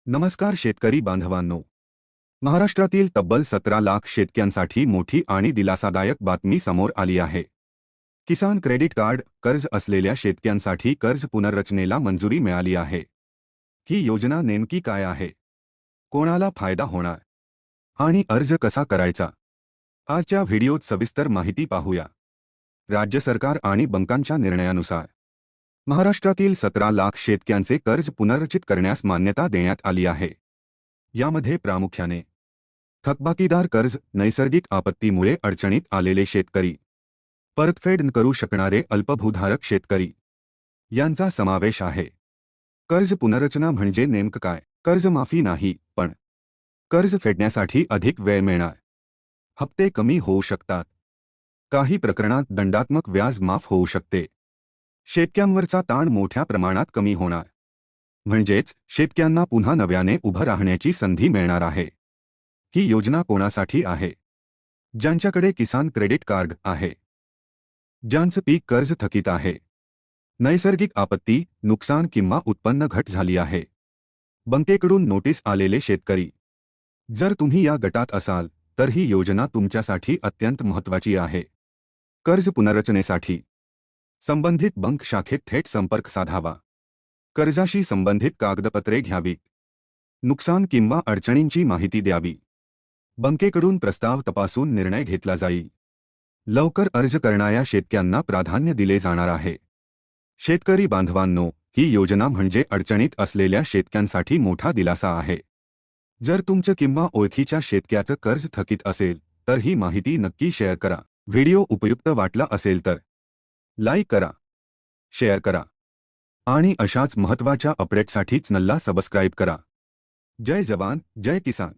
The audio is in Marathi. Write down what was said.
नमस्कार शेतकरी बांधवांनो. महाराष्ट्रातील तब्बल 17 लाख शेतकऱ्यांसाठी मोठी आणि दिलासादायक बातमी समोर आली आहे. किसान क्रेडिट कार्ड कर्ज असलेल्या शेतकऱ्यांसाठी कर्ज पुनर्रचनेला मंजुरी मिळाली आहे. ही योजना नेमकी काय आहे? कोणाला फायदा होणार? आणि अर्ज कसा करायचा? आजच्या व्हिडिओत सविस्तर माहिती पाहूया. राज्य सरकार आणि बँकांच्या निर्णयानुसार महाराष्ट्रातील 17 लाख शेतकऱ्यांचे कर्ज पुनर्रचित करण्यास मान्यता देण्यात आली आहे. यामध्ये प्रामुख्याने थकबाकीदार कर्ज, नैसर्गिक आपत्तीमुळे अडचणीत आलेले शेतकरी, परतफेड न करू शकणारे अल्पभूधारक शेतकरी यांचा समावेश आहे. कर्ज पुनर्रचना म्हणजे नेमकं काय? कर्जमाफी नाही, पण कर्ज फेडण्यासाठी अधिक वेळ मिळणार. हप्ते कमी होऊ शकतात. काही प्रकरणात दंडात्मक व्याज माफ होऊ शकते. शेतकऱ्यांवरचा ताण मोठ्या प्रमाणात कमी होणार. म्हणजेच शेतकऱ्यांना पुन्हा नव्याने उभं राहण्याची संधी मिळणार आहे. ही योजना कोणासाठी आहे? ज्यांच्याकडे किसान क्रेडिट कार्ड आहे, ज्यांचं पीक कर्ज थकीत आहे, नैसर्गिक आपत्ती, नुकसान किंवा उत्पन्न घट झाली आहे, बँकेकडून नोटीस आलेले शेतकरी. जर तुम्ही या गटात असाल तर ही योजना तुमच्यासाठी अत्यंत महत्त्वाची आहे. कर्ज पुनर्रचनेसाठी संबंधित बँक शाखेत थेट संपर्क साधावा. कर्जाशी संबंधित कागदपत्रे घ्यावीत. नुकसान किंवा अडचणींची माहिती द्यावी. बँकेकडून प्रस्ताव तपासून निर्णय घेतला जाईल. लवकर अर्ज करणाऱ्या शेतकऱ्यांना प्राधान्य दिले जाणार आहे. शेतकरी बांधवांनो, ही योजना म्हणजे अडचणीत असलेल्या शेतकऱ्यांसाठी मोठा दिलासा आहे. जर तुमचं किंवा ओळखीच्या शेतकऱ्याचं कर्ज थकीत असेल तर ही माहिती नक्की शेअर करा. व्हिडिओ उपयुक्त वाटला असेल तर लाईक करा, शेअर करा आणि अशाच महत्त्वाच्या अपडेटसाठी चॅनलला सबस्क्राईब करा. जय जवान, जय किसान.